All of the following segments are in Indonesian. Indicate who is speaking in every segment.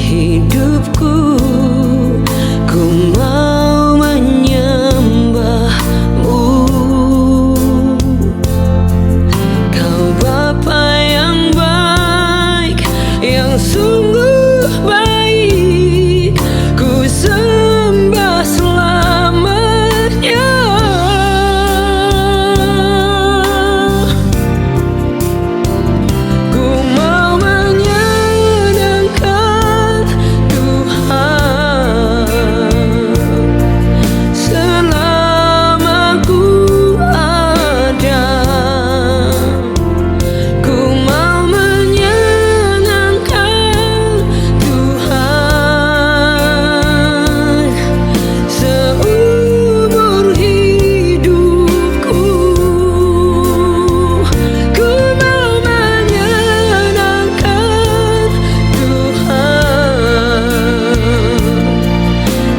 Speaker 1: hidupku. Ku mau menyembahmu, Kau Bapa yang baik, yang sungguh baik. Ku sembah selamanya. Ku mau menyenangkan Tuhan selama ku ada. Ku mau menyenangkan Tuhan seumur hidupku. Ku mau menyenangkan Tuhan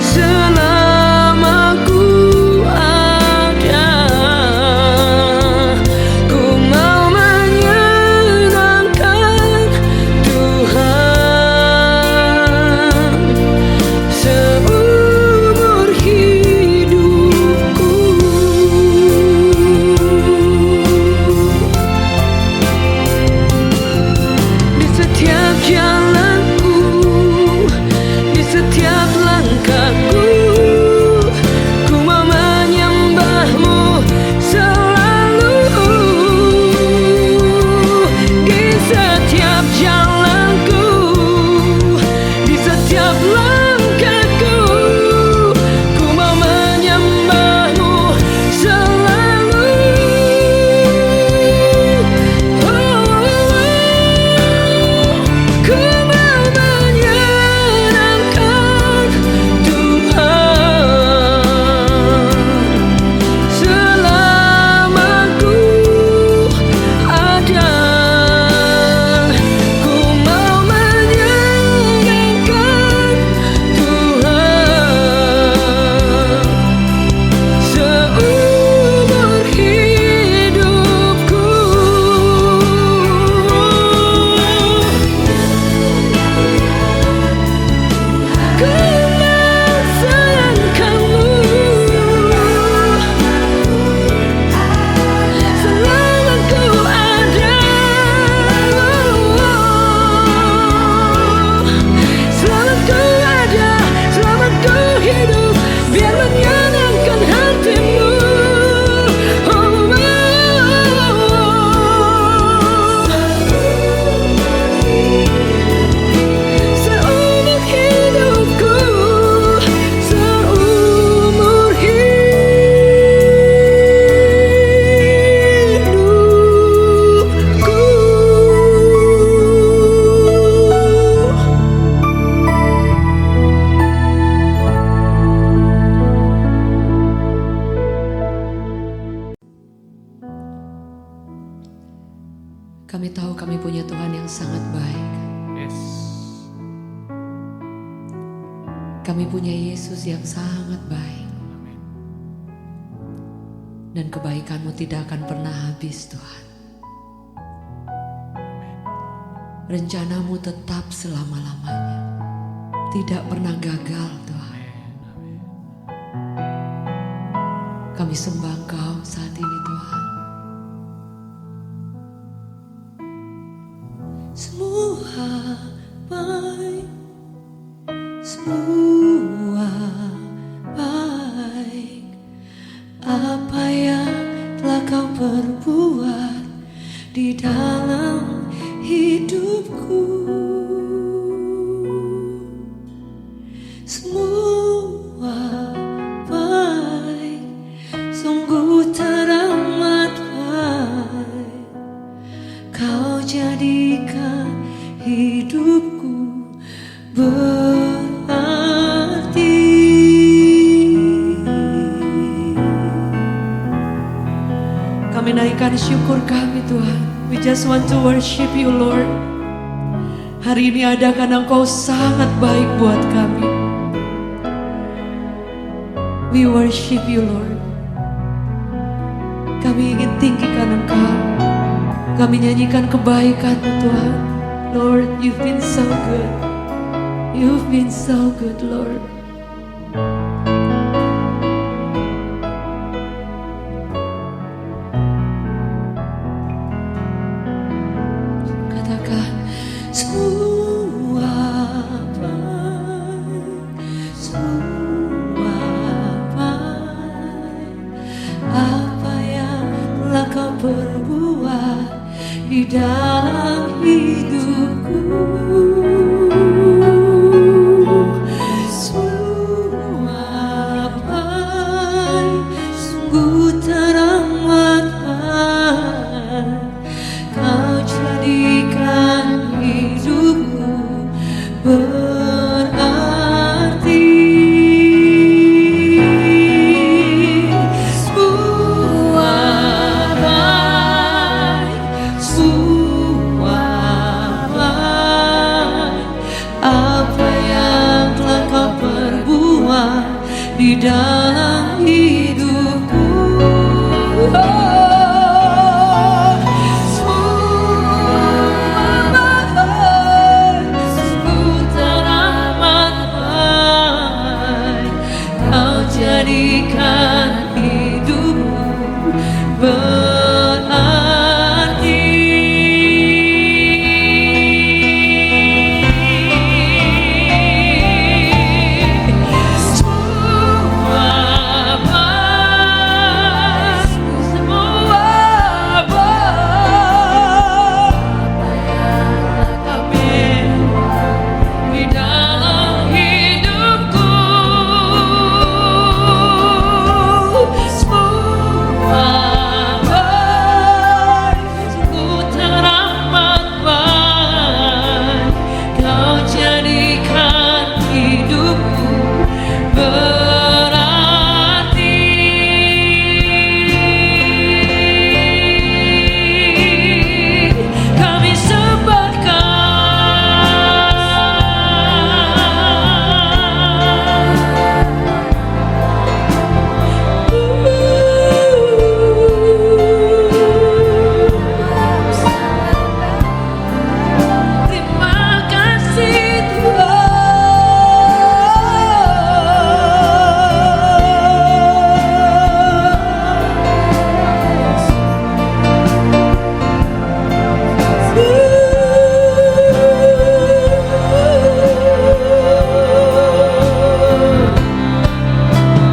Speaker 1: selama ku ada. Ku mau menyenangkan Tuhan seumur hidupku. Di setiap jalanku, di setiap langkahku, ku mau menyembahmu selalu. Di setiap jalanku, di setiap langkahku, ku mau menyembahmu selalu. Ku mau menyenangkan Tuhan selama ku ada. Ku mau menyenangkan Tuhan seumur hidupku. Ku mau sayangkanmu selama ku ada. Selama ku ada, selama ku hidup, biar menyenangkan hatimu. Seumur hidupku, seumur hidupku. Kami tahu kami punya Tuhan yang sangat baik.
Speaker 2: Yes.
Speaker 1: Kami punya Yesus yang sangat baik.
Speaker 2: Amin.
Speaker 1: Dan kebaikan-Mu tidak akan pernah habis, Tuhan. Rencana-Mu tetap selama-lamanya, tidak pernah gagal, Tuhan.
Speaker 2: Amin.
Speaker 1: Kami sembah Engkau saat ini, Tuhan. Semua baik, semua baik. Apa yang telah Kau perbuat di dalam hidupku, semua baik, sungguh teramat baik. Kau jadikan hidupku berarti. Kami naikkan syukur kami, Tuhan. We just want to worship You, Lord. Hari ini ada karena Engkau sangat baik buat kami. We worship You, Lord. Kami ingin tinggikan Engkau. Kami nyanyikan kebaikan-Mu, Tuhan. Lord, You've been so good. You've been so good, Lord. Katakan semua baik, semua baik. Apa yang telah kau perbuat di dalam hidupku, semua baik, sungguh teramat baik. Kau jadikan hidupku berarti. Semua baik, semua baik. Apa yang telah kau perbuat di dalam hidupku, semua baik, sungguh teramat baik. Kau jadikan hidupku berarti. Semua baik, semua baik. Amin. Di dalam hidupku, semua baik, sungguh teramat baik. Kau jadikan hidupku berarti. Kami sembah terima kasih Tuhan.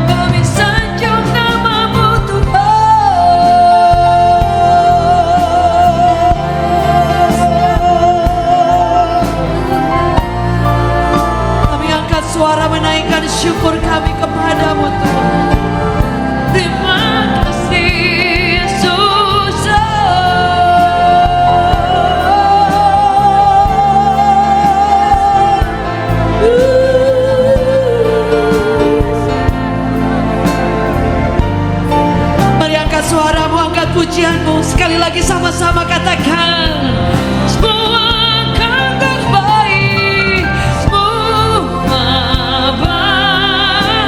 Speaker 1: Kami sanjung namamu Tuhan. Kami angkat suara menaikkan syukur kami kepadamu Tuhan. Terima kasih Yesus. Mari angkat suaramu, angkat pujianmu. Sekali lagi sama-sama katakan. Semua akan terbaik, semua baik.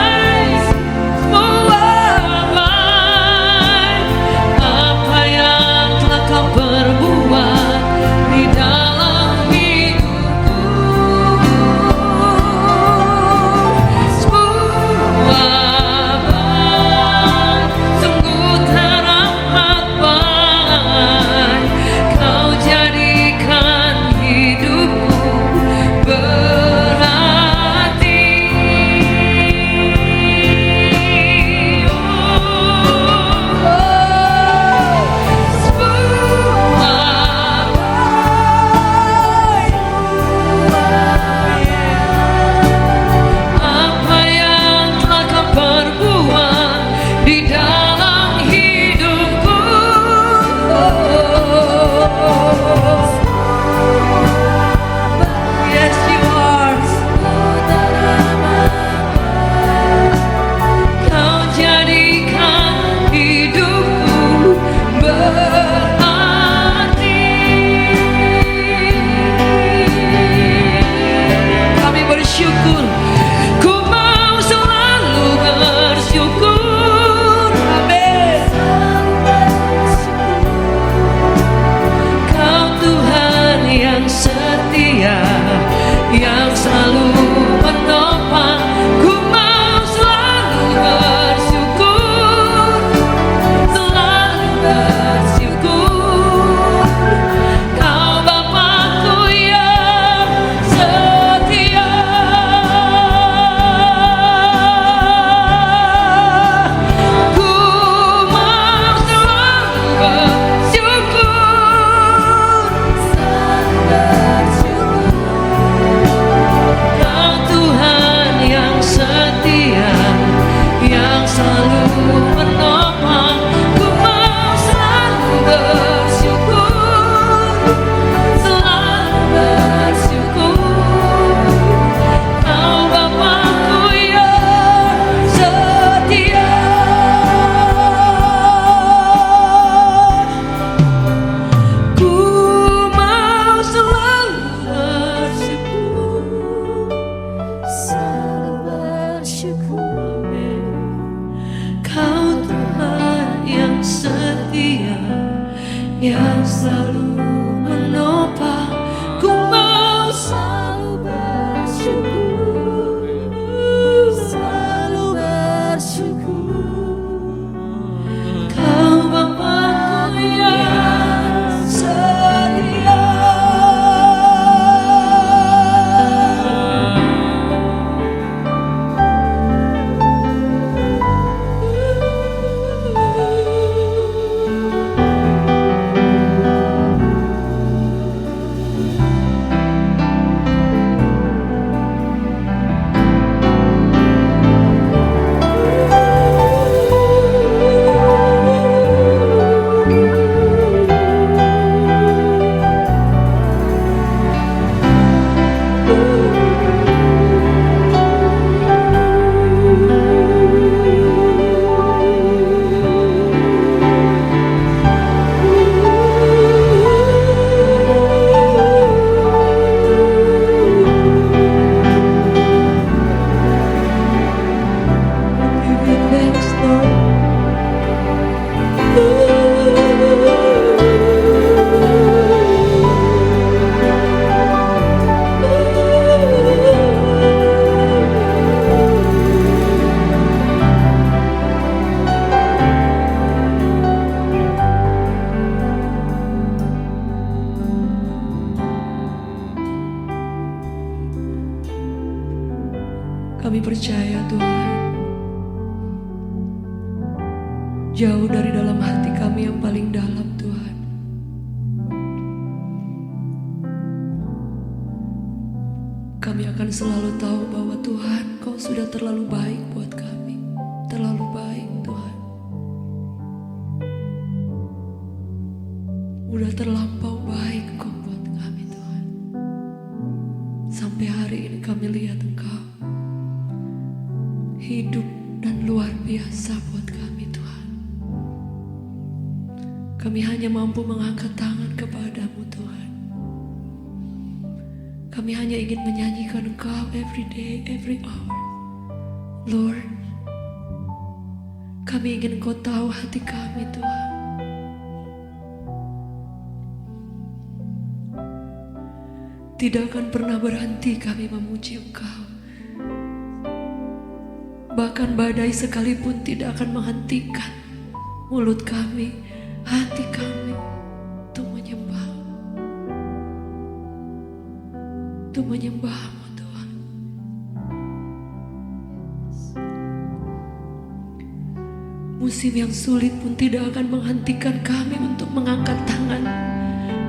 Speaker 1: Kami percaya Tuhan, jauh dari dalam hati kami yang paling dalam Tuhan, kami akan selalu tahu bahwa Tuhan, Kau sudah terlalu baik buat kami. Terlalu baik Tuhan. Udah terlampau baik Kau buat kami Tuhan. Sampai hari ini kami lihat Engkau hidup dan luar biasa buat kami Tuhan. Kami hanya mampu mengangkat tangan kepadamu Tuhan. Kami hanya ingin menyanyikan Engkau every day, every hour. Lord, kami ingin Engkau tahu hati kami Tuhan. Tidak akan pernah berhenti kami memuji Engkau. Bahkan badai sekalipun tidak akan menghentikan mulut kami, hati kami untuk menyembah. Untuk menyembah-Mu Tuhan. Musim yang sulit pun tidak akan menghentikan kami untuk mengangkat tangan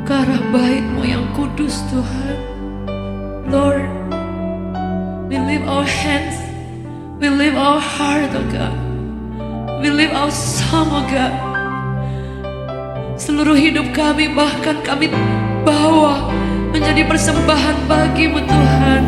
Speaker 1: ke arah bait-Mu yang kudus Tuhan. Lord, we lift our hands, we lift our heart, oh God. We lift our song, oh God. Seluruh hidup kami, bahkan kami bawa menjadi persembahan bagi-Mu Tuhan.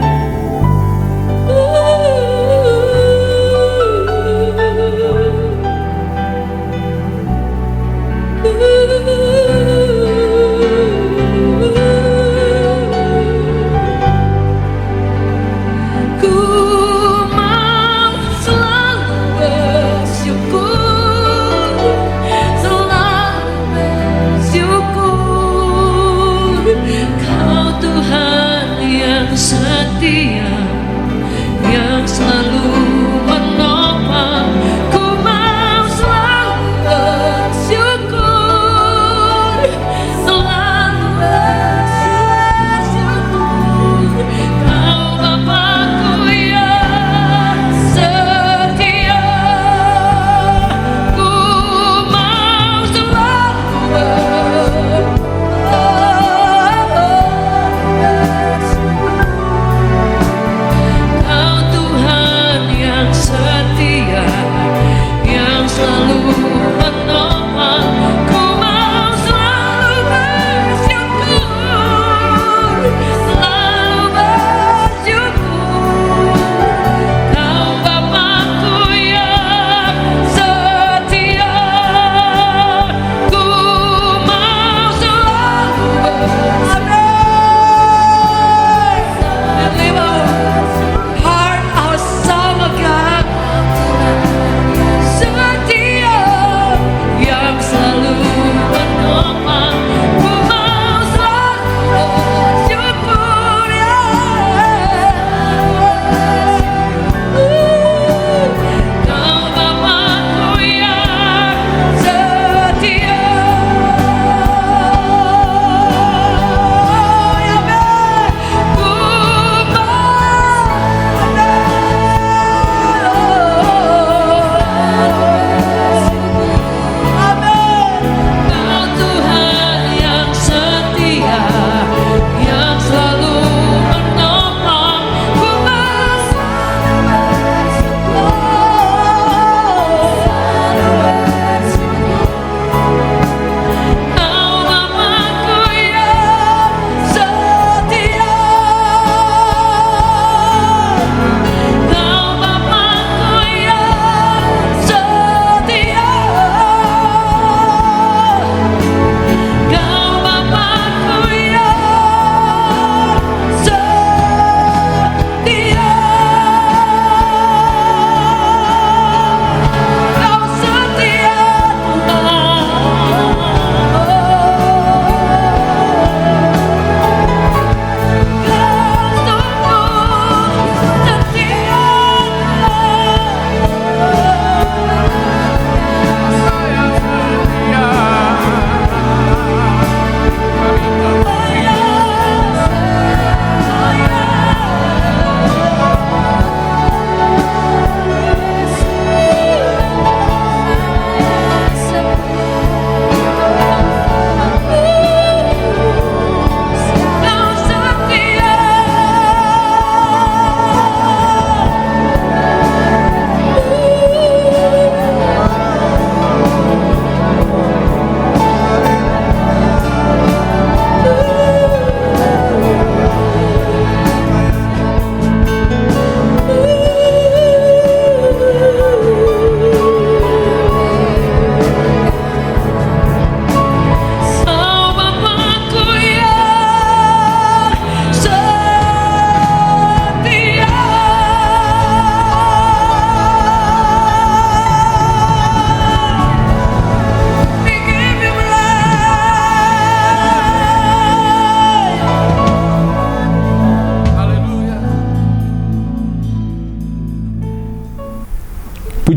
Speaker 1: Setia yang selalu menopang, ku mau selalu bersyukur, selalu bersyukur. Kau Bapakku yang setia, ku mau selalu bersyukur.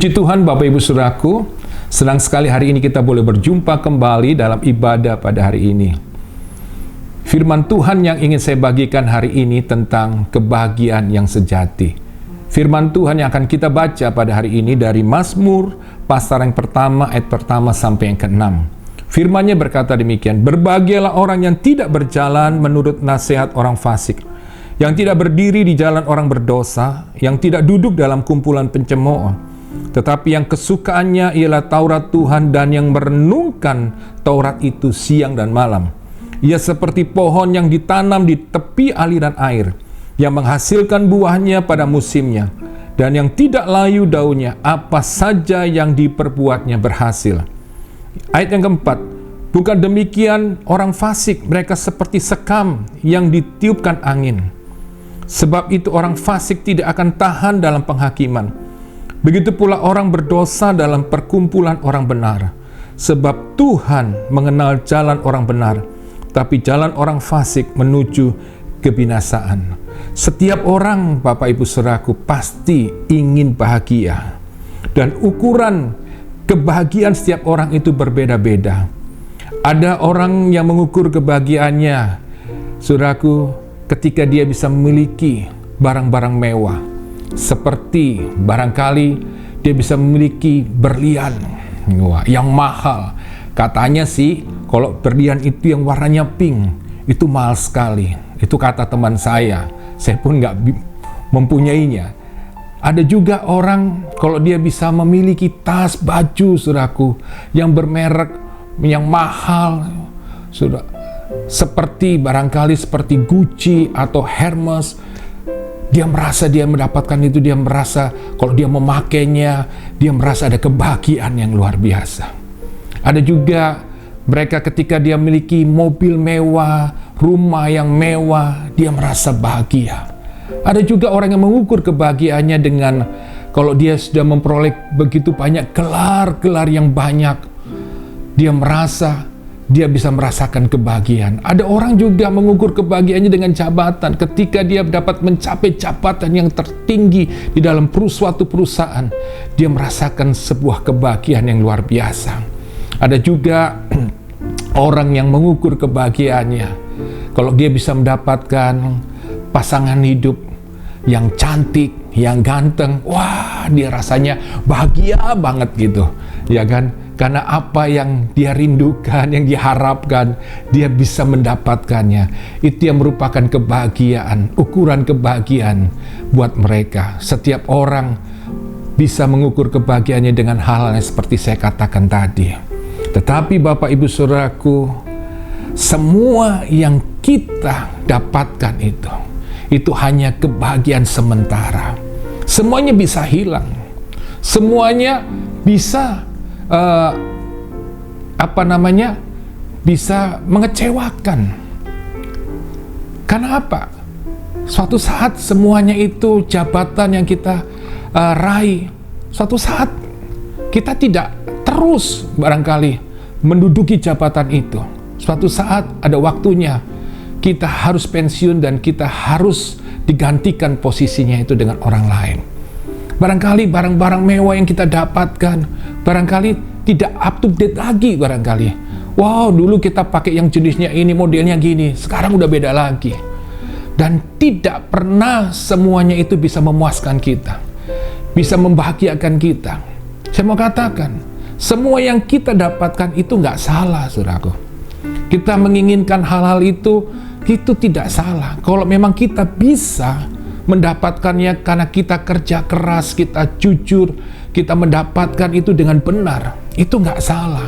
Speaker 2: Puji Tuhan Bapak Ibu Saudaraku, senang sekali hari ini kita boleh berjumpa kembali dalam ibadah pada hari ini. Firman Tuhan yang ingin saya bagikan hari ini tentang kebahagiaan yang sejati. Firman Tuhan yang akan kita baca pada hari ini dari Mazmur pasal yang pertama, ayat pertama sampai yang ke-6. Firman-Nya berkata demikian, "Berbahagialah orang yang tidak berjalan menurut nasihat orang fasik, yang tidak berdiri di jalan orang berdosa, yang tidak duduk dalam kumpulan pencemooh, tetapi yang kesukaannya ialah Taurat Tuhan dan yang merenungkan Taurat itu siang dan malam. Ia seperti pohon yang ditanam di tepi aliran air, yang menghasilkan buahnya pada musimnya, dan yang tidak layu daunnya, apa saja yang diperbuatnya berhasil." Ayat yang keempat, "Bukan demikian orang fasik, mereka seperti sekam yang ditiupkan angin. Sebab itu orang fasik tidak akan tahan dalam penghakiman. Begitu pula orang berdosa dalam perkumpulan orang benar. Sebab Tuhan mengenal jalan orang benar, tapi jalan orang fasik menuju kebinasaan." Setiap orang, Bapak Ibu Saudaraku, pasti ingin bahagia. Dan ukuran kebahagiaan setiap orang itu berbeda-beda. Ada orang yang mengukur kebahagiaannya, Saudaraku, ketika dia bisa memiliki barang-barang mewah. Seperti barangkali dia bisa memiliki berlian yang mahal. Katanya sih kalau berlian itu yang warnanya pink itu mahal sekali. Itu kata teman saya pun nggak mempunyainya. Ada juga orang kalau dia bisa memiliki tas baju, Saudaraku, yang bermerek, yang mahal, sudah seperti barangkali seperti Gucci atau Hermes. Dia merasa dia mendapatkan itu, dia merasa kalau dia memakainya, dia merasa ada kebahagiaan yang luar biasa. Ada juga mereka ketika dia memiliki mobil mewah, rumah yang mewah, dia merasa bahagia. Ada juga orang yang mengukur kebahagiaannya dengan kalau dia sudah memperoleh begitu banyak gelar-gelar yang banyak, dia merasa dia bisa merasakan kebahagiaan. Ada orang juga mengukur kebahagiaannya dengan jabatan. Ketika dia dapat mencapai jabatan yang tertinggi di dalam suatu perusahaan, dia merasakan sebuah kebahagiaan yang luar biasa. Ada juga orang yang mengukur kebahagiaannya kalau dia bisa mendapatkan pasangan hidup yang cantik, yang ganteng. Wah, dia rasanya bahagia banget gitu, ya kan? Karena apa yang dia rindukan, yang diharapkan, dia bisa mendapatkannya. Itu yang merupakan kebahagiaan, ukuran kebahagiaan buat mereka. Setiap orang bisa mengukur kebahagiaannya dengan hal yang seperti saya katakan tadi. Tetapi Bapak Ibu Saudaraku, semua yang kita dapatkan itu hanya kebahagiaan sementara. Semuanya bisa hilang. Semuanya bisa bisa mengecewakan. Karena apa? Suatu saat semuanya itu jabatan yang kita raih, suatu saat kita tidak terus barangkali menduduki jabatan itu. Suatu saat ada waktunya kita harus pensiun dan kita harus digantikan posisinya itu dengan orang lain. Barangkali barang-barang mewah yang kita dapatkan barangkali tidak up to date lagi barangkali. Wow, dulu kita pakai yang jenisnya ini, modelnya gini, sekarang udah beda lagi. Dan tidak pernah semuanya itu bisa memuaskan kita, bisa membahagiakan kita. Saya mau katakan, semua yang kita dapatkan itu nggak salah, Saudaraku. Kita menginginkan hal-hal itu tidak salah. Kalau memang kita bisa mendapatkannya karena kita kerja keras, kita jujur, kita mendapatkan itu dengan benar, itu nggak salah.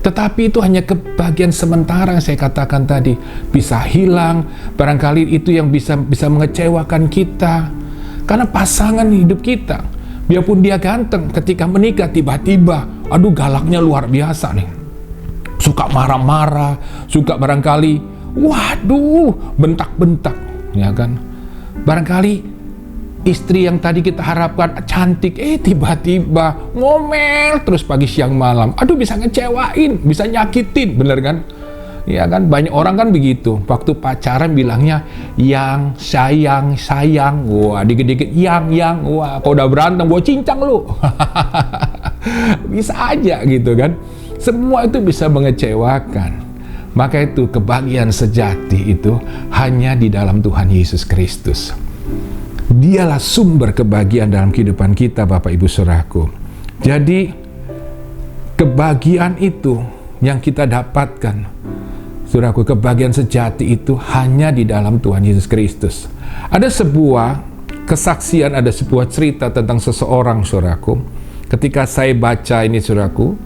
Speaker 2: Tetapi itu hanya kebahagiaan sementara yang saya katakan tadi, bisa hilang. Barangkali itu yang bisa mengecewakan kita. Karena pasangan hidup kita, biarpun dia ganteng, ketika menikah tiba-tiba, aduh galaknya luar biasa nih. Suka marah-marah, suka barangkali, waduh, bentak-bentak, ya kan? Barangkali istri yang tadi kita harapkan cantik, tiba-tiba ngomel terus pagi siang malam. Aduh, bisa ngecewain, bisa nyakitin, bener kan? Ya kan, banyak orang kan begitu. Waktu pacaran bilangnya yang, sayang, sayang. Wah, dikit-dikit yang. Wah, kalau udah berantem, gua cincang lu. Bisa aja gitu kan. Semua itu bisa mengecewakan. Maka itu kebahagiaan sejati itu hanya di dalam Tuhan Yesus Kristus. Dialah sumber kebahagiaan dalam kehidupan kita, Bapak Ibu Saudaraku. Jadi kebahagiaan itu yang kita dapatkan, Saudaraku, kebahagiaan sejati itu hanya di dalam Tuhan Yesus Kristus. Ada sebuah kesaksian, ada sebuah cerita tentang seseorang, Saudaraku. Ketika saya baca ini, Saudaraku,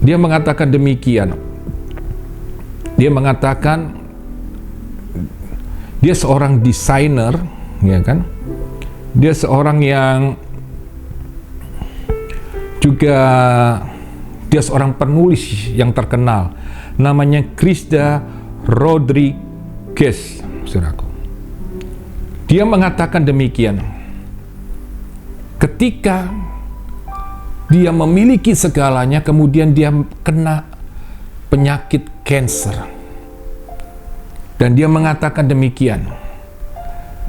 Speaker 2: dia mengatakan demikian. Dia mengatakan dia seorang desainer, ya kan? Dia seorang yang juga dia seorang penulis yang terkenal. Namanya Krista Rodriguez, saudaraku. Dia mengatakan demikian. Ketika dia memiliki segalanya, kemudian dia kena penyakit kanker. Dan dia mengatakan demikian.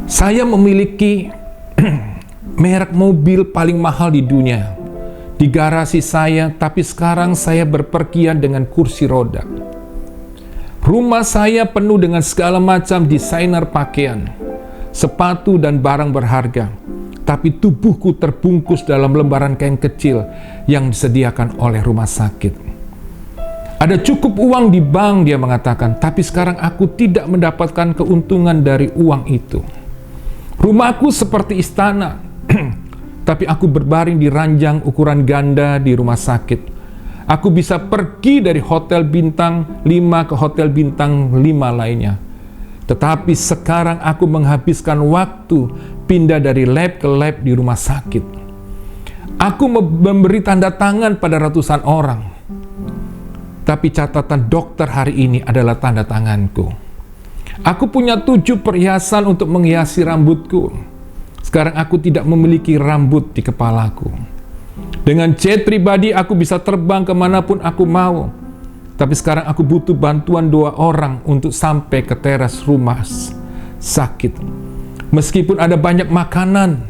Speaker 2: Saya memiliki merek mobil paling mahal di dunia di garasi saya, tapi sekarang saya berpergian dengan kursi roda. Rumah saya penuh dengan segala macam desainer pakaian, sepatu dan barang berharga, tapi tubuhku terbungkus dalam lembaran kain kecil yang disediakan oleh rumah sakit. Ada cukup uang di bank, dia mengatakan, tapi sekarang aku tidak mendapatkan keuntungan dari uang itu. Rumahku seperti istana, tapi aku berbaring di ranjang ukuran ganda di rumah sakit. Aku bisa pergi dari hotel bintang 5 ke hotel bintang 5 lainnya. Tetapi sekarang aku menghabiskan waktu pindah dari lab ke lab di rumah sakit. Aku memberi tanda tangan pada ratusan orang. Tapi catatan dokter hari ini adalah tanda tanganku. Aku punya 7 perhiasan untuk menghiasi rambutku. Sekarang aku tidak memiliki rambut di kepalaku. Dengan jet pribadi aku bisa terbang kemanapun aku mau. Tapi sekarang aku butuh bantuan 2 orang untuk sampai ke teras rumah sakit. Meskipun ada banyak makanan,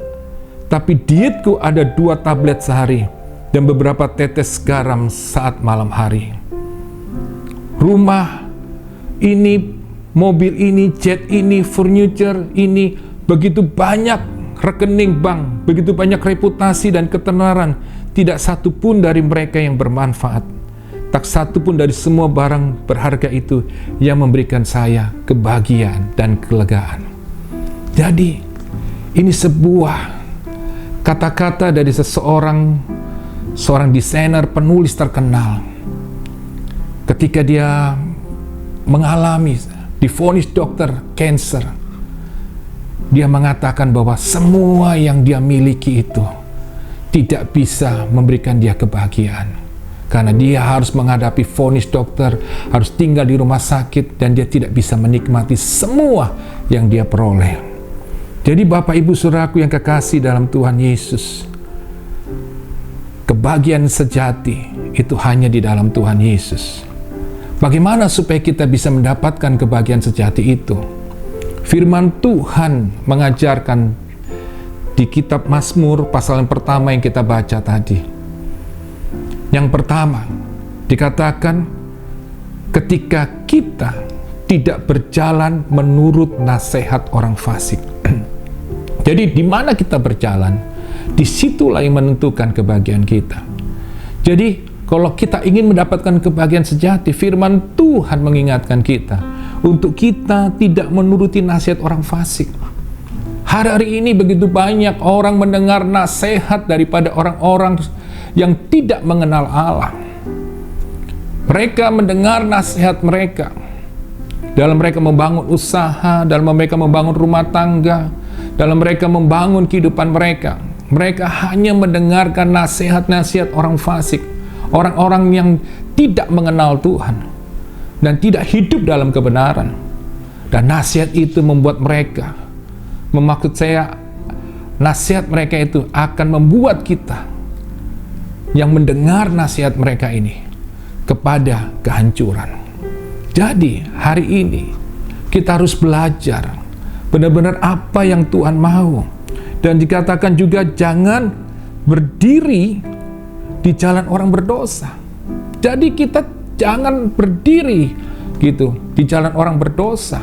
Speaker 2: tapi dietku ada 2 tablet sehari dan beberapa tetes garam saat malam hari. Rumah ini, mobil ini, jet ini, furniture ini, begitu banyak rekening bank, begitu banyak reputasi dan ketenaran, tidak satu pun dari mereka yang bermanfaat. Tak satu pun dari semua barang berharga itu yang memberikan saya kebahagiaan dan kelegaan. Jadi, ini sebuah kata-kata dari seorang desainer penulis terkenal. Ketika dia mengalami divonis dokter kanker, dia mengatakan bahwa semua yang dia miliki itu tidak bisa memberikan dia kebahagiaan. Karena dia harus menghadapi vonis dokter, harus tinggal di rumah sakit, dan dia tidak bisa menikmati semua yang dia peroleh. Jadi Bapak Ibu Saudaraku yang kekasih dalam Tuhan Yesus, kebahagiaan sejati itu hanya di dalam Tuhan Yesus. Bagaimana supaya kita bisa mendapatkan kebahagiaan sejati itu? Firman Tuhan mengajarkan di kitab Mazmur pasal yang pertama yang kita baca tadi. Yang pertama, dikatakan ketika kita tidak berjalan menurut nasihat orang fasik. Jadi di mana kita berjalan, disitulah yang menentukan kebahagiaan kita. Jadi kalau kita ingin mendapatkan kebahagiaan sejati, firman Tuhan mengingatkan kita untuk kita tidak menuruti nasihat orang fasik. Hari ini begitu banyak orang mendengar nasihat daripada orang-orang yang tidak mengenal Allah. Mereka mendengar nasihat mereka dalam mereka membangun usaha, dalam mereka membangun rumah tangga, dalam mereka membangun kehidupan mereka. Mereka hanya mendengarkan nasihat-nasihat orang fasik, orang-orang yang tidak mengenal Tuhan dan tidak hidup dalam kebenaran. Dan nasihat itu membuat mereka, maksud saya, nasihat mereka itu akan membuat kita yang mendengar nasihat mereka ini kepada kehancuran. Jadi hari ini kita harus belajar benar-benar apa yang Tuhan mau. Dan dikatakan juga jangan berdiri di jalan orang berdosa. Jadi kita jangan berdiri gitu di jalan orang berdosa.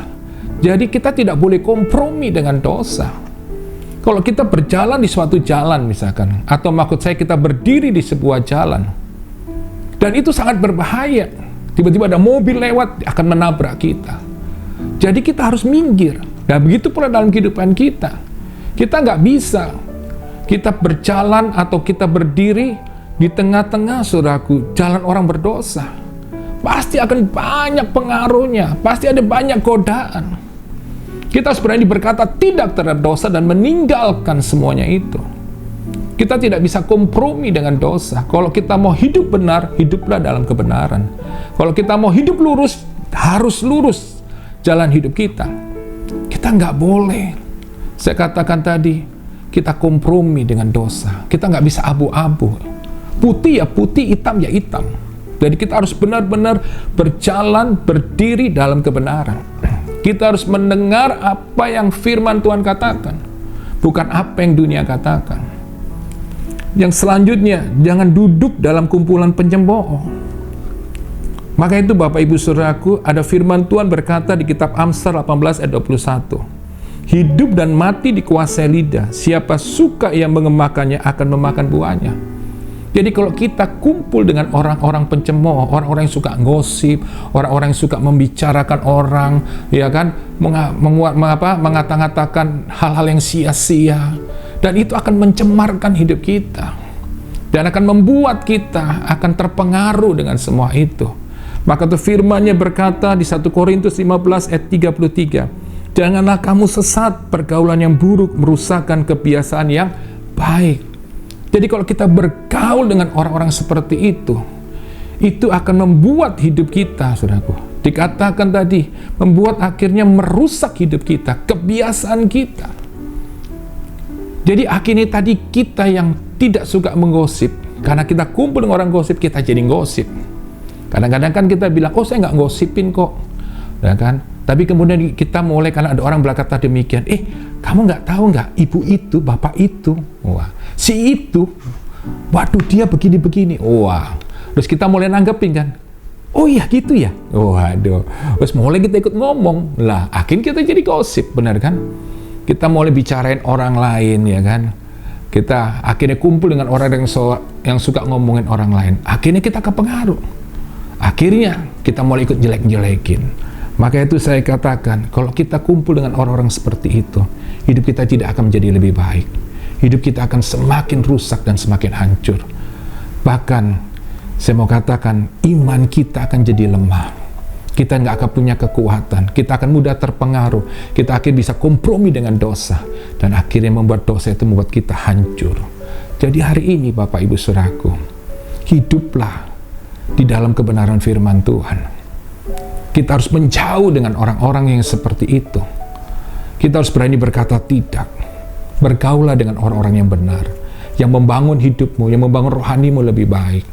Speaker 2: Jadi kita tidak boleh kompromi dengan dosa. Kalau kita berjalan di suatu jalan misalkan, atau maksud saya kita berdiri di sebuah jalan, dan itu sangat berbahaya. Tiba-tiba ada mobil lewat, akan menabrak kita. Jadi kita harus minggir. Nah begitu pula dalam kehidupan kita. Kita nggak bisa kita berjalan atau kita berdiri di tengah-tengah, saudaraku, jalan orang berdosa. Pasti akan banyak pengaruhnya, pasti ada banyak godaan. Kita sebenarnya berkata tidak terhadap dosa dan meninggalkan semuanya itu. Kita tidak bisa kompromi dengan dosa. Kalau kita mau hidup benar, hiduplah dalam kebenaran. Kalau kita mau hidup lurus, harus lurus jalan hidup kita. Kita nggak boleh, saya katakan tadi, kita kompromi dengan dosa. Kita nggak bisa abu-abu. Putih ya putih, hitam ya hitam. Jadi kita harus benar-benar berjalan, berdiri dalam kebenaran. Kita harus mendengar apa yang firman Tuhan katakan, bukan apa yang dunia katakan. Yang selanjutnya, jangan duduk dalam kumpulan pencemooh. Maka itu Bapak Ibu Saudaraku, ada firman Tuhan berkata di kitab Amsal 18 ayat 21. Hidup dan mati dikuasai lidah, siapa suka yang mengemakannya akan memakan buahnya. Jadi kalau kita kumpul dengan orang-orang pencemooh, orang-orang yang suka gosip, orang-orang yang suka membicarakan orang, ya kan, mengata-ngatakan hal-hal yang sia-sia, dan itu akan mencemarkan hidup kita, dan akan membuat kita akan terpengaruh dengan semua itu. Maka itu firman-Nya berkata di 1 Korintus 15 ayat 33, janganlah kamu sesat, pergaulan yang buruk merusakkan kebiasaan yang baik. Jadi kalau kita bergaul dengan orang-orang seperti itu akan membuat hidup kita, saudaraku, dikatakan tadi, membuat akhirnya merusak hidup kita, kebiasaan kita. Jadi akhirnya tadi kita yang tidak suka menggosip, karena kita kumpul dengan orang gosip, kita jadi gosip. Kadang-kadang kan kita bilang, oh saya nggak gosipin kok, ya kan? Tapi kemudian kita mulai, karena ada orang berkata demikian, kamu nggak tahu nggak, ibu itu, bapak itu, wah, si itu, waduh dia begini-begini, wah. Terus kita mulai nanggepin kan, oh iya gitu ya, waduh. Terus mulai kita ikut ngomong, lah akhirnya kita jadi gosip, benar kan? Kita mulai bicarain orang lain, ya kan? Kita akhirnya kumpul dengan orang yang suka ngomongin orang lain, akhirnya kita kepengaruh. Akhirnya kita mulai ikut jelek-jelekin. Maka itu saya katakan, kalau kita kumpul dengan orang-orang seperti itu, hidup kita tidak akan menjadi lebih baik. Hidup kita akan semakin rusak dan semakin hancur. Bahkan, saya mau katakan, iman kita akan jadi lemah. Kita nggak akan punya kekuatan. Kita akan mudah terpengaruh. Kita akhirnya bisa kompromi dengan dosa. Dan akhirnya membuat dosa itu membuat kita hancur. Jadi hari ini, Bapak Ibu Saudaraku, hiduplah di dalam kebenaran firman Tuhan. Kita harus menjauh dengan orang-orang yang seperti itu. Kita harus berani berkata tidak. Bergaulah dengan orang-orang yang benar, yang membangun hidupmu, yang membangun rohanimu lebih baik.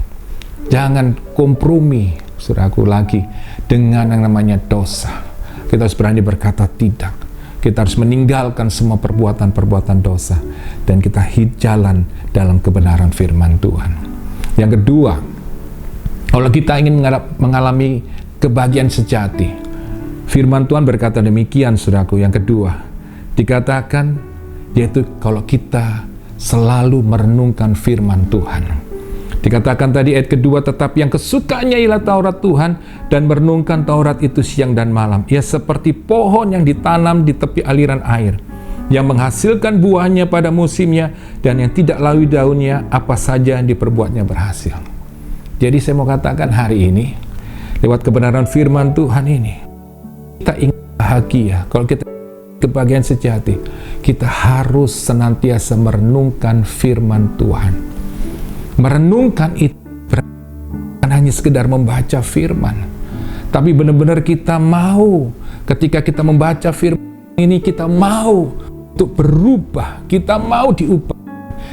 Speaker 2: Jangan kompromi, saudaraku, lagi dengan yang namanya dosa. Kita harus berani berkata tidak. Kita harus meninggalkan semua perbuatan-perbuatan dosa, dan kita jalan dalam kebenaran firman Tuhan. Yang kedua, kalau kita ingin mengalami kebahagiaan sejati, firman Tuhan berkata demikian, saudaraku. Yang kedua, dikatakan, yaitu kalau kita selalu merenungkan firman Tuhan. Dikatakan tadi ayat kedua, tetapi yang kesukaannya ialah Taurat Tuhan, dan merenungkan Taurat itu siang dan malam. Ia seperti pohon yang ditanam di tepi aliran air, yang menghasilkan buahnya pada musimnya, dan yang tidak layu daunnya, apa saja yang diperbuatnya berhasil. Jadi saya mau katakan hari ini, lewat kebenaran firman Tuhan ini, kita ingin bahagia. Kalau kita kebahagiaan sejati, kita harus senantiasa merenungkan firman Tuhan. Merenungkan itu bukan hanya sekedar membaca firman, tapi benar-benar kita mau, ketika kita membaca firman ini, kita mau untuk berubah, kita mau diubah.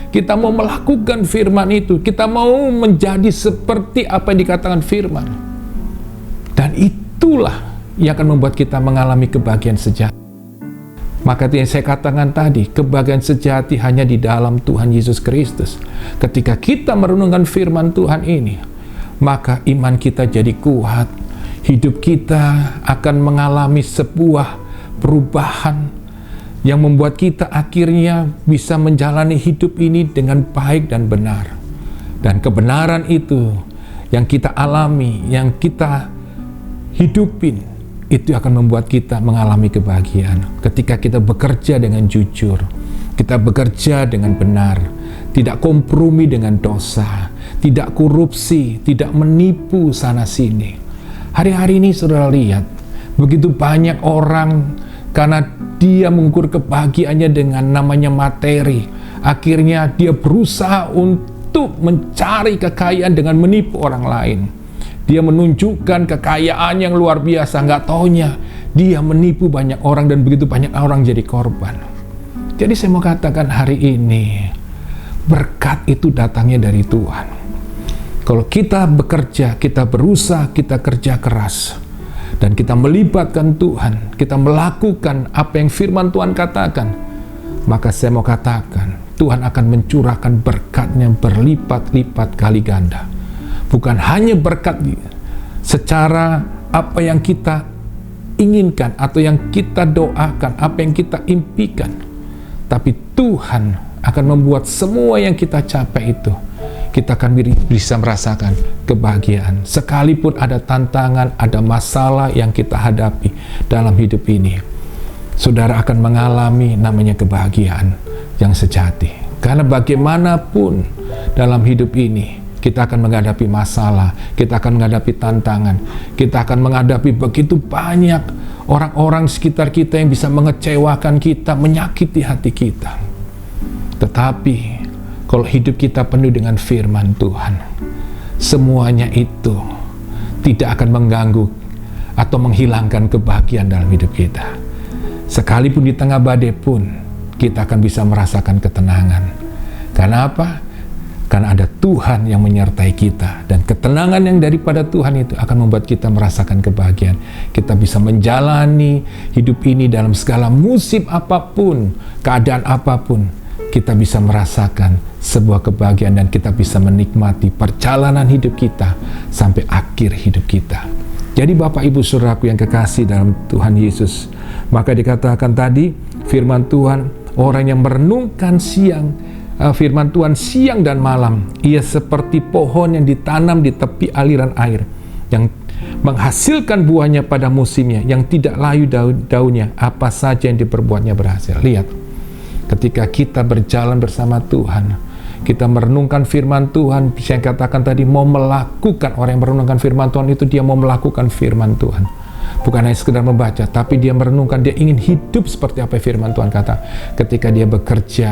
Speaker 2: Kita mau melakukan firman itu, kita mau menjadi seperti apa yang dikatakan firman. Dan itu itulah yang akan membuat kita mengalami kebahagiaan sejati. Maka yang saya katakan tadi, kebahagiaan sejati hanya di dalam Tuhan Yesus Kristus. Ketika kita merenungkan firman Tuhan ini, maka iman kita jadi kuat. Hidup kita akan mengalami sebuah perubahan yang membuat kita akhirnya bisa menjalani hidup ini dengan baik dan benar. Dan kebenaran itu yang kita alami, yang kita hidupin, itu akan membuat kita mengalami kebahagiaan. Ketika kita bekerja dengan jujur, kita bekerja dengan benar, tidak kompromi dengan dosa, tidak korupsi, tidak menipu sana-sini. Hari-hari ini saudara lihat, begitu banyak orang karena dia mengukur kebahagiaannya dengan namanya materi. Akhirnya dia berusaha untuk mencari kekayaan dengan menipu orang lain. Dia menunjukkan kekayaan yang luar biasa, nggak taunya dia menipu banyak orang dan begitu banyak orang jadi korban. Jadi saya mau katakan hari ini, berkat itu datangnya dari Tuhan. Kalau kita bekerja, kita berusaha, kita kerja keras, dan kita melibatkan Tuhan, kita melakukan apa yang firman Tuhan katakan, maka saya mau katakan, Tuhan akan mencurahkan berkat-Nya berlipat-lipat kali ganda. Bukan hanya berkat secara apa yang kita inginkan atau yang kita doakan, apa yang kita impikan, tapi Tuhan akan membuat semua yang kita capai itu, kita akan bisa merasakan kebahagiaan. Sekalipun ada tantangan, ada masalah yang kita hadapi dalam hidup ini, saudara akan mengalami namanya kebahagiaan yang sejati. Karena bagaimanapun dalam hidup ini, kita akan menghadapi masalah, kita akan menghadapi tantangan, kita akan menghadapi begitu banyak orang-orang sekitar kita yang bisa mengecewakan kita, menyakiti hati kita. Tetapi kalau hidup kita penuh dengan firman Tuhan, semuanya itu tidak akan mengganggu atau menghilangkan kebahagiaan dalam hidup kita. Sekalipun di tengah badai pun, kita akan bisa merasakan ketenangan. Karena apa? Karena ada Tuhan yang menyertai kita, dan ketenangan yang daripada Tuhan itu akan membuat kita merasakan kebahagiaan. Kita bisa menjalani hidup ini dalam segala musim apapun, keadaan apapun, kita bisa merasakan sebuah kebahagiaan dan kita bisa menikmati perjalanan hidup kita sampai akhir hidup kita. Jadi Bapak Ibu Saudaraku yang kekasih dalam Tuhan Yesus, maka dikatakan tadi firman Tuhan, orang yang merenungkan firman Tuhan siang dan malam, ia seperti pohon yang ditanam di tepi aliran air, yang menghasilkan buahnya pada musimnya, yang tidak layu daunnya, apa saja yang diperbuatnya berhasil. Lihat, ketika kita berjalan bersama Tuhan, kita merenungkan firman Tuhan, saya katakan tadi, mau melakukan, orang yang merenungkan firman Tuhan itu dia mau melakukan firman Tuhan. Bukan hanya sekedar membaca, tapi dia merenungkan, dia ingin hidup seperti apa firman Tuhan kata. Ketika dia bekerja,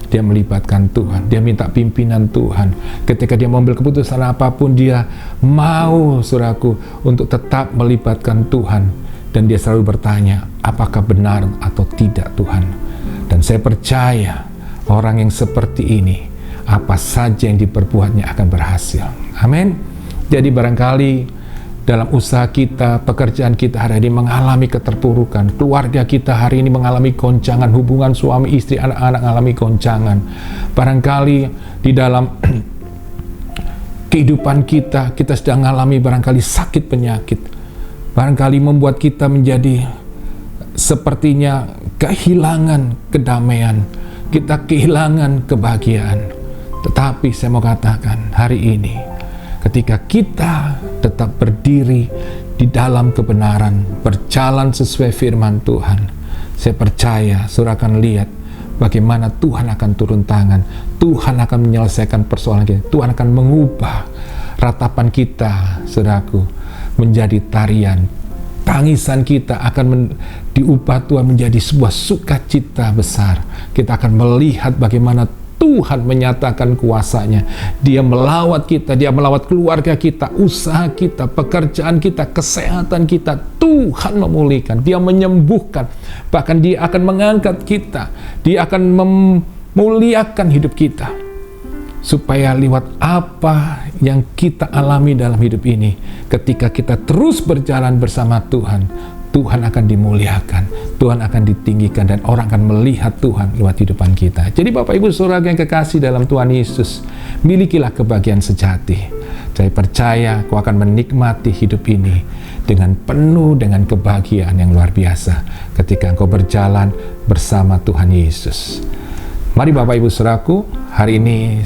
Speaker 2: dia melibatkan Tuhan, dia minta pimpinan Tuhan. Ketika dia mengambil keputusan apapun, dia mau, saudaraku, untuk tetap melibatkan Tuhan. Dan dia selalu bertanya, apakah benar atau tidak Tuhan? Dan saya percaya, orang yang seperti ini, apa saja yang diperbuatnya akan berhasil. Amin. Jadi barangkali dalam usaha kita, pekerjaan kita hari ini mengalami keterpurukan, keluarga kita hari ini mengalami goncangan, hubungan suami istri, anak-anak mengalami goncangan. Barangkali di dalam kehidupan kita sedang mengalami barangkali sakit penyakit, barangkali membuat kita menjadi sepertinya kehilangan kedamaian, kita kehilangan kebahagiaan. Tetapi saya mau katakan hari ini, ketika kita tetap berdiri di dalam kebenaran, berjalan sesuai firman Tuhan, saya percaya saudara akan lihat bagaimana Tuhan akan turun tangan, Tuhan akan menyelesaikan persoalan kita, Tuhan akan mengubah ratapan kita, saudaraku, menjadi tarian. Tangisan kita akan diubah Tuhan menjadi sebuah sukacita besar. Kita akan melihat bagaimana Tuhan menyatakan kuasa-Nya. Dia melawat kita, Dia melawat keluarga kita, usaha kita, pekerjaan kita, kesehatan kita. Tuhan memulihkan, Dia menyembuhkan. Bahkan Dia akan mengangkat kita, Dia akan memuliakan hidup kita. supaya lewat apa yang kita alami dalam hidup ini, ketika kita terus berjalan bersama Tuhan, Tuhan akan dimuliakan, Tuhan akan ditinggikan, dan orang akan melihat Tuhan lewat kehidupan kita. Jadi Bapak Ibu Saudara yang kekasih dalam Tuhan Yesus, milikilah kebahagiaan sejati. Saya percaya kau akan menikmati hidup ini dengan penuh dengan kebahagiaan yang luar biasa ketika engkau berjalan bersama Tuhan Yesus. Mari Bapak Ibu Saudaraku, hari ini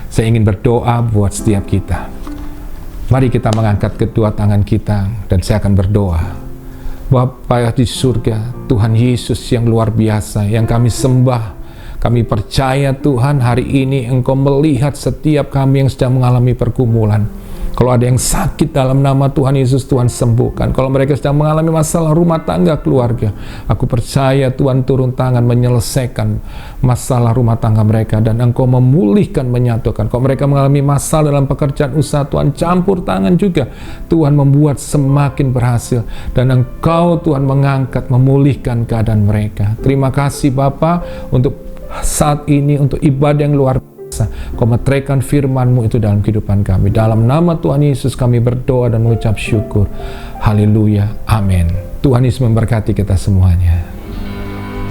Speaker 2: saya ingin berdoa buat setiap kita. Mari kita mengangkat kedua tangan kita dan saya akan berdoa. Bapa di surga, Tuhan Yesus yang luar biasa, yang kami sembah, kami percaya Tuhan hari ini Engkau melihat setiap kami yang sedang mengalami pergumulan. Kalau ada yang sakit, dalam nama Tuhan Yesus, Tuhan sembuhkan. Kalau mereka sedang mengalami masalah rumah tangga, keluarga, aku percaya Tuhan turun tangan menyelesaikan masalah rumah tangga mereka, dan Engkau memulihkan, menyatukan. Kalau mereka mengalami masalah dalam pekerjaan usaha, Tuhan campur tangan juga. Tuhan membuat semakin berhasil, dan Engkau Tuhan mengangkat, memulihkan keadaan mereka. Terima kasih Bapa untuk saat ini, untuk ibadah yang luar biasa. Kau meteraikan firman-Mu itu dalam kehidupan kami. Dalam nama Tuhan Yesus kami berdoa dan mengucap syukur. Haleluya. Amin. Tuhan Yesus memberkati kita semuanya.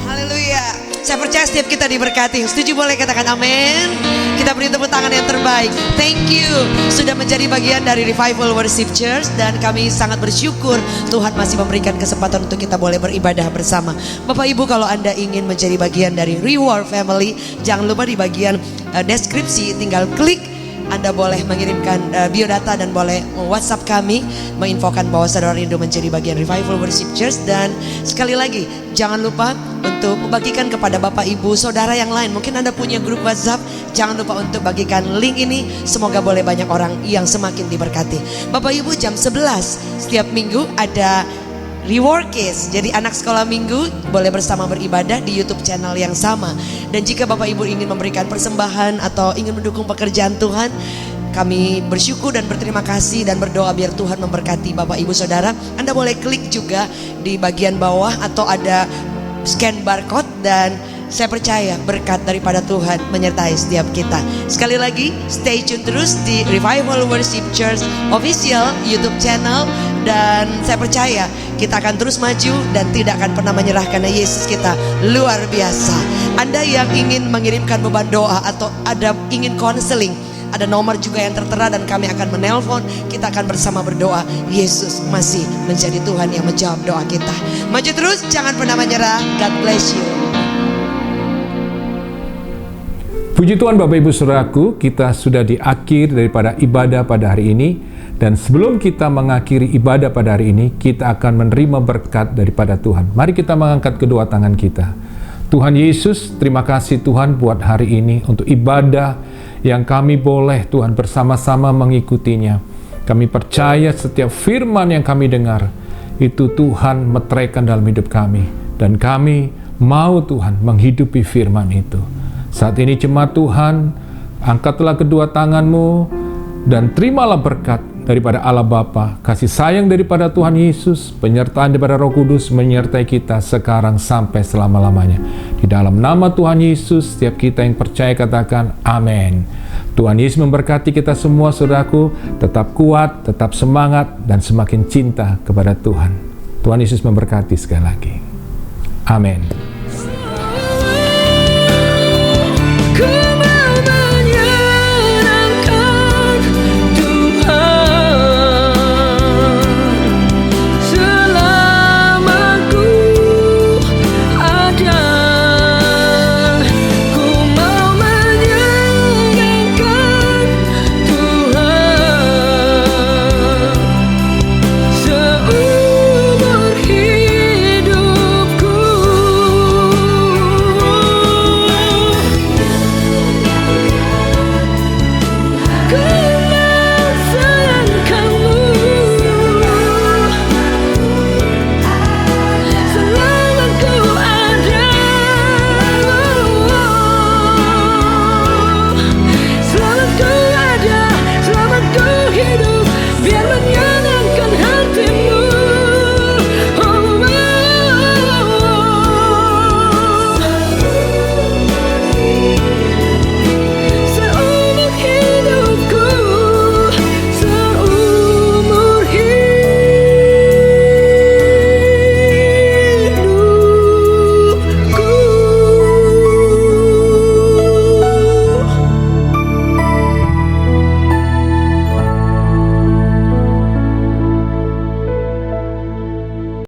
Speaker 3: Haleluya. Saya percaya setiap kita diberkati. Setuju boleh katakan amin. Kita beri tepuk tangan yang terbaik. Thank you sudah menjadi bagian dari Revival Worship Church, dan kami sangat bersyukur Tuhan masih memberikan kesempatan untuk kita boleh beribadah bersama. Bapak Ibu, kalau Anda ingin menjadi bagian dari Reward Family, jangan lupa di bagian deskripsi tinggal klik. Anda boleh mengirimkan biodata dan boleh WhatsApp kami menginfokan bahwa saudara rindu menjadi bagian Revival Worship Church. Dan sekali lagi, jangan lupa untuk membagikan kepada Bapak Ibu Saudara yang lain. Mungkin Anda punya grup WhatsApp, jangan lupa untuk bagikan link ini. Semoga boleh banyak orang yang semakin diberkati. Bapak Ibu, jam 11 setiap minggu ada Reward Case. Jadi anak sekolah minggu boleh bersama beribadah di YouTube channel yang sama. Dan jika Bapak Ibu ingin memberikan persembahan atau ingin mendukung pekerjaan Tuhan, kami bersyukur dan berterima kasih dan berdoa biar Tuhan memberkati Bapak Ibu Saudara. Anda boleh klik juga di bagian bawah atau ada scan barcode, dan saya percaya berkat daripada Tuhan menyertai setiap kita. Sekali lagi, stay tune terus di Revival Worship Church Official YouTube channel, dan saya percaya kita akan terus maju dan tidak akan pernah menyerah karena Yesus kita luar biasa. Anda yang ingin mengirimkan beban doa atau ada ingin konseling, ada nomor juga yang tertera dan kami akan menelpon. Kita akan bersama berdoa. Yesus masih menjadi Tuhan yang menjawab doa kita. Maju terus, jangan pernah menyerah. God bless you.
Speaker 2: Puji Tuhan Bapak Ibu Saudaraku, kita sudah di akhir daripada ibadah pada hari ini. Dan sebelum kita mengakhiri ibadah pada hari ini, kita akan menerima berkat daripada Tuhan. Mari kita mengangkat kedua tangan kita. Tuhan Yesus, terima kasih Tuhan buat hari ini untuk ibadah yang kami boleh Tuhan bersama-sama mengikutinya. Kami percaya setiap firman yang kami dengar itu Tuhan meteraikan dalam hidup kami, dan kami mau Tuhan menghidupi firman itu. Saat ini jemaat Tuhan, angkatlah kedua tanganmu dan terimalah berkat daripada Allah Bapa, kasih sayang daripada Tuhan Yesus, penyertaan daripada Roh Kudus menyertai kita sekarang sampai selama-lamanya. Di dalam nama Tuhan Yesus, setiap kita yang percaya katakan amin. Tuhan Yesus memberkati kita semua saudaraku, tetap kuat, tetap semangat, dan semakin cinta kepada Tuhan. Tuhan Yesus memberkati sekali lagi. Amin.